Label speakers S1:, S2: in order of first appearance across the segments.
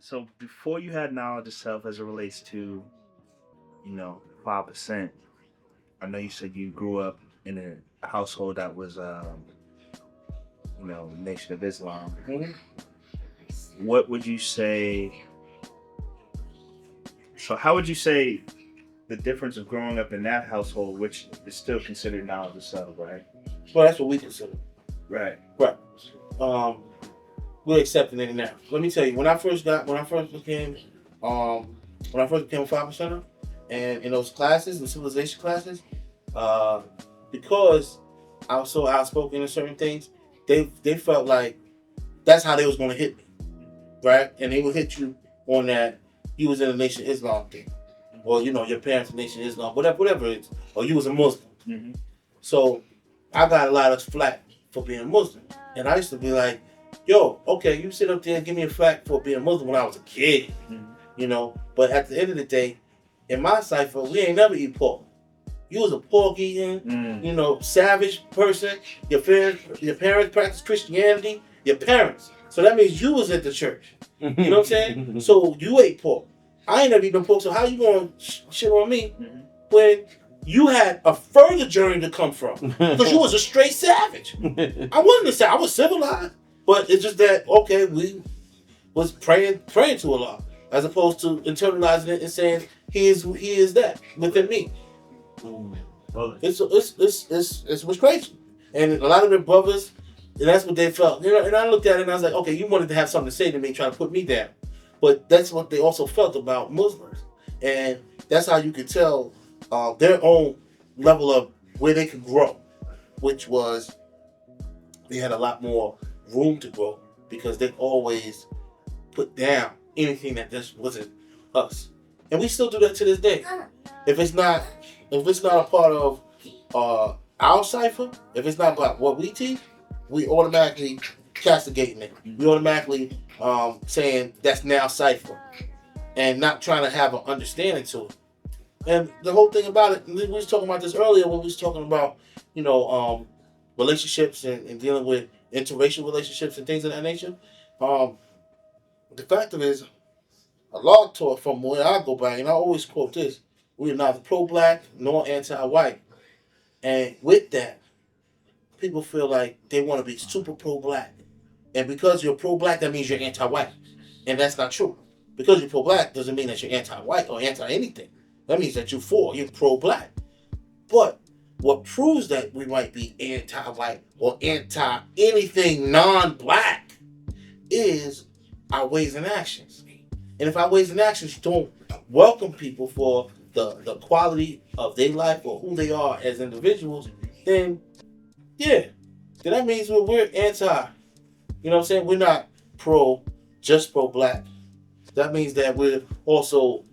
S1: So before you had knowledge of self as it relates to, 5%, I know you said you grew up in a household that was, Nation of Islam.
S2: Mhm.
S1: What would you say? So how would you say the difference of growing up in that household, which is still considered knowledge of self, right?
S2: Well, that's what we consider.
S1: Right.
S2: Right. Um, we're accepting it now. Let me tell you, when I first became a 5%er, and in those classes, the civilization classes, uh, because I was so outspoken in certain things, they felt like that's how they was going to hit me, right? And they would hit you on that you was in the Nation of Islam thing, or your parents in the Nation of Islam, whatever it is, or you was a Muslim.
S1: Mm-hmm.
S2: So I got a lot of flack for being Muslim, and I used to be like, "Yo, okay, you sit up there and give me a flack for being Muslim when I was a kid, But at the end of the day, in my cipher, we ain't never eat pork. You was a pork eating, savage person. Your parents practiced Christianity. Your parents. So that means you was at the church. You know what I'm saying? So you ate pork. I ain't never eaten no pork. So how you gonna shit on me when you had a further journey to come from? Because you was a straight savage. I wasn't a savage. I was civilized, but it's just that we was praying to Allah as opposed to internalizing it and saying He is that within me. It's was crazy, and a lot of the brothers, and that's what they felt. And I looked at it and I was like, okay, you wanted to have something to say to me, try to put me down, but that's what they also felt about Muslims, and that's how you could tell their own level of where they could grow, which was they had a lot more room to grow because they always put down anything that just wasn't us, and we still do that to this day. If it's not a part of our cipher, if it's not about what we teach, we automatically castigating it. We automatically saying that's now cipher, and not trying to have an understanding to it. And the whole thing about it, we was talking about this earlier when we was talking about relationships and dealing with interracial relationships and things of that nature. The fact of it is, a law taught from where I go back, and I always quote this: we are neither pro-black nor anti-white. And with that, people feel like they want to be super pro-black. And because you're pro-black, that means you're anti-white. And that's not true. Because you're pro-black doesn't mean that you're anti-white or anti-anything. That means that you're pro-black. But what proves that we might be anti-white or anti-anything non-black is our ways and actions. And if our ways and actions don't welcome people for the quality of their life or who they are as individuals, then that means we're anti. You know what I'm saying? We're not just pro-black. That means that we're also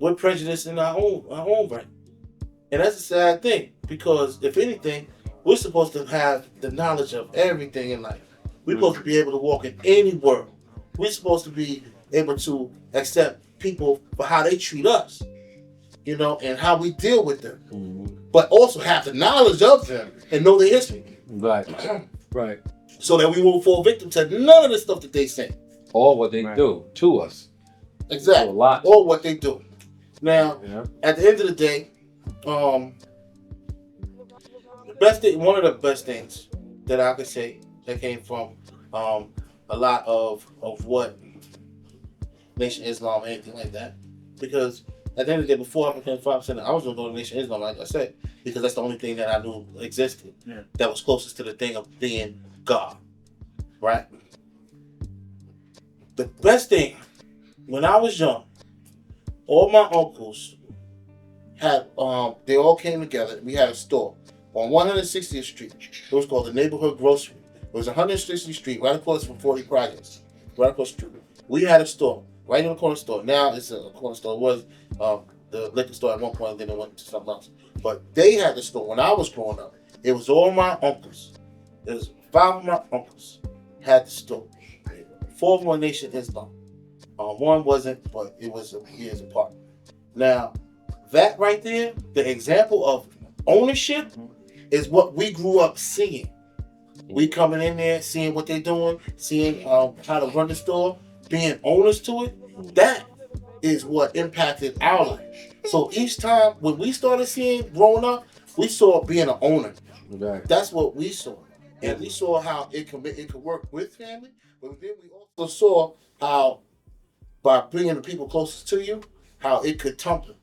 S2: we're prejudiced in our own right. And that's a sad thing, because if anything, we're supposed to have the knowledge of everything in life. We're supposed to be able to walk in any world. We're supposed to be able to accept people for how they treat us, and how we deal with them. But also have the knowledge of them and know their history.
S3: Right. Right.
S2: So that we won't fall victim to none of the stuff that they say.
S3: Or what they do to us.
S2: Exactly.
S3: A lot.
S2: Or what they do. Now, at the end of the day, one of the best things that I could say that came from a lot of what Nation Islam, anything like that, because at the end of the day, before I became 5%, I was going to go to Nation Islam, like I said, because that's the only thing that I knew existed that was closest to the thing of being God, right? The best thing, when I was young, all my uncles had, they all came together. We had a store on 160th Street. It was called the Neighborhood Grocery. It was 160th Street, right across from 40 Projects, right across the street. We had a store, right in the corner store. Now it's a corner store. It was the liquor store at one point, and then it went to something else. But they had the store when I was growing up. It was all my uncles. It was 5 of my uncles had the store. 4 of them were Nation Islam. One wasn't, but it was years apart. Now, that right there, the example of ownership, is what we grew up seeing. We coming in there, seeing what they're doing, seeing how to run the store, being owners to it. That is what impacted our life. So each time when we started seeing growing up, we saw being an owner.
S3: Right.
S2: That's what we saw. And we saw how it could work with family, but then we also saw how by bringing the people closest to you, how it could tumble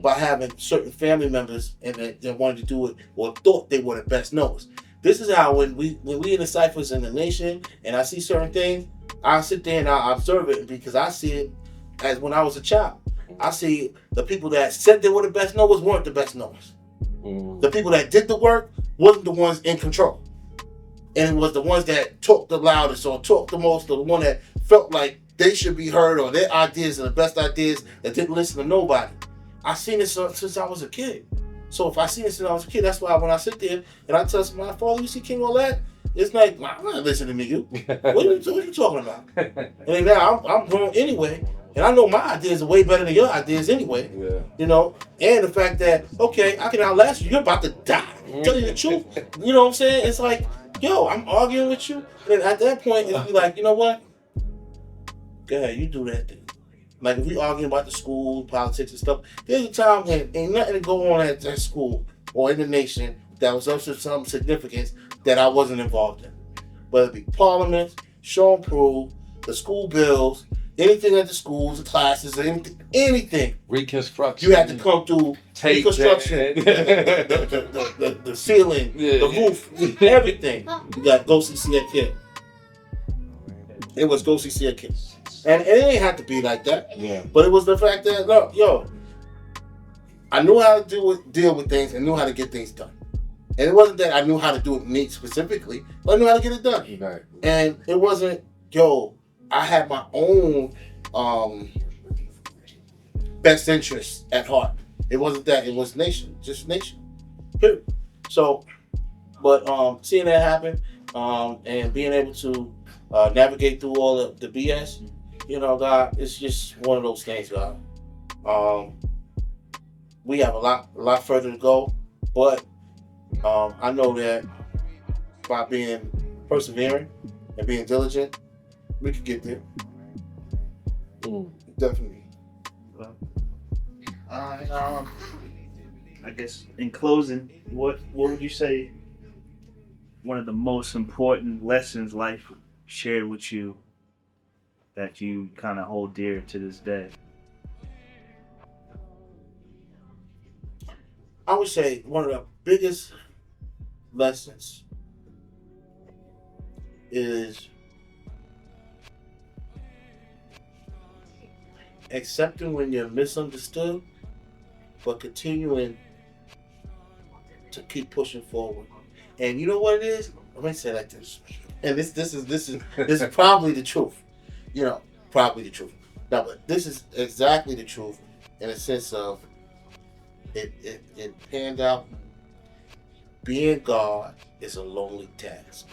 S2: by having certain family members and they wanted to do it or thought they were the best knowers. This is how when we in the ciphers in the nation and I see certain things, I sit there and I observe it because I see it as when I was a child. I see the people that said they were the best knowers weren't the best knowers. The people that did the work wasn't the ones in control. And it was the ones that talked the loudest or talked the most or the one that felt like they should be heard or their ideas are the best ideas that didn't listen to nobody. I seen this since I was a kid. So if I seen this since I was a kid, that's why when I sit there and I tell my father, you see King Allah? It's like, I'm not listening to you. What are you talking about? And now I'm grown anyway. And I know my ideas are way better than your ideas anyway.
S3: Yeah.
S2: You know? And the fact that, okay, I can outlast you. You're about to die. Tell you the truth. You know what I'm saying? It's like, yo, I'm arguing with you. And at that point, it's be like, you know what? Go ahead, you do that thing. Like if we arguing about the school, politics and stuff, there's a time when ain't nothing to go on at that school or in the nation that was of some significance that I wasn't involved in. Whether it be parliament, show and prove, the school bills, anything at the schools, the classes, anything.
S3: Reconstruction.
S2: You had to come through reconstruction, the ceiling, the roof, everything. You got to go see Cee Aaaquil. It was go see Cee Aaaquil. And it ain't have to be like that.
S3: Yeah.
S2: But it was the fact that, look, yo, I knew how to deal with things and knew how to get things done. And it wasn't that I knew how to do it neat specifically, but I knew how to get it done.
S3: Right.
S2: And it wasn't, yo, I had my own best interests at heart. It wasn't that. It was nation. Just nation. Period. So, but seeing that happen and being able to navigate through all of the BS, you know, God, it's just one of those things, God. We have a lot further to go, but I know that by being persevering and being diligent, we could get there. Definitely.
S1: Well, I guess in closing, what would you say one of the most important lessons life shared with you that you kind of hold dear to this day?
S2: I would say one of the biggest lessons is accepting when you're misunderstood, but continuing to keep pushing forward. And you know what it is? Let me say it like this. And this is probably the truth. You know, probably the truth. No, but this is exactly the truth in a sense of it panned out. Being God is a lonely task.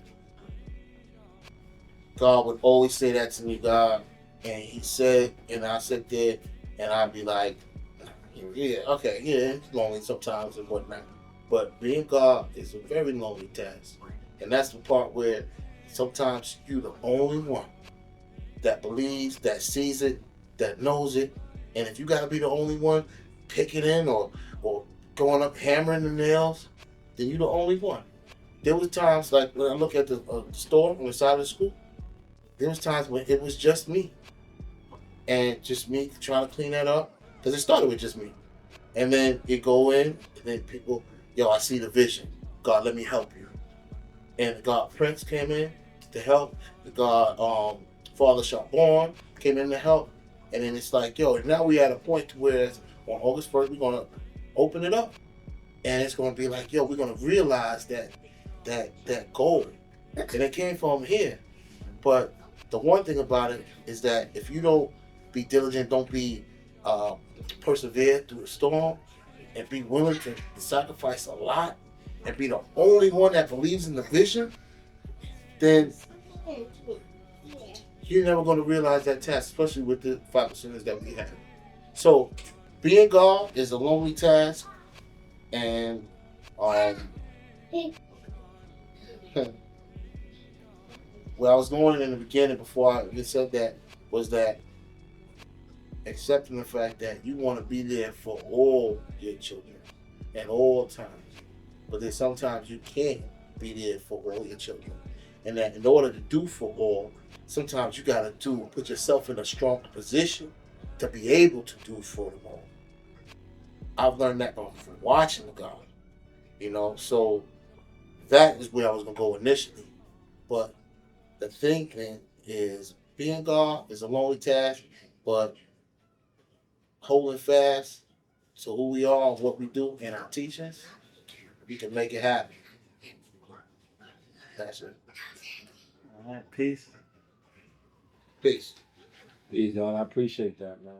S2: God would always say that to me, God, and he said, and I sit there and I'd be like, yeah, okay, yeah, it's lonely sometimes and whatnot. But being God is a very lonely task. And that's the part where sometimes you're the only one that believes, that sees it, that knows it. And if you gotta be the only one picking in or going up hammering the nails, then you're the only one. There was times like when I look at the store on the side of the school, there was times when it was just me. And just me trying to clean that up. Because it started with just me. And then you go in, and then people, yo, I see the vision. God, let me help you. And God Prince came in to help. God Father Sharborn came in to help. And then it's like, yo, now we at a point to where on August 1st, we're going to open it up. And it's going to be like, yo, we're going to realize that goal. And it came from here. But the one thing about it is that if you don't be diligent, don't be persevere through the storm, and be willing to sacrifice a lot, and be the only one that believes in the vision, then you're never going to realize that task, especially with the 5%ers that we have. So, being God is a lonely task, and where I was going in the beginning before I even said that was that accepting the fact that you want to be there for all your children at all times, but then sometimes you can't be there for all your children, and that in order to do for all, sometimes you got to put yourself in a strong position to be able to do for them all. I've learned that from watching God, so that is where I was gonna go initially, but the thinking is being God is a lonely task, but holding fast to who we are and what we do and our teachings, we can make it happen. That's it.
S1: All right, peace.
S2: Peace.
S3: Peace, y'all. I appreciate that, man.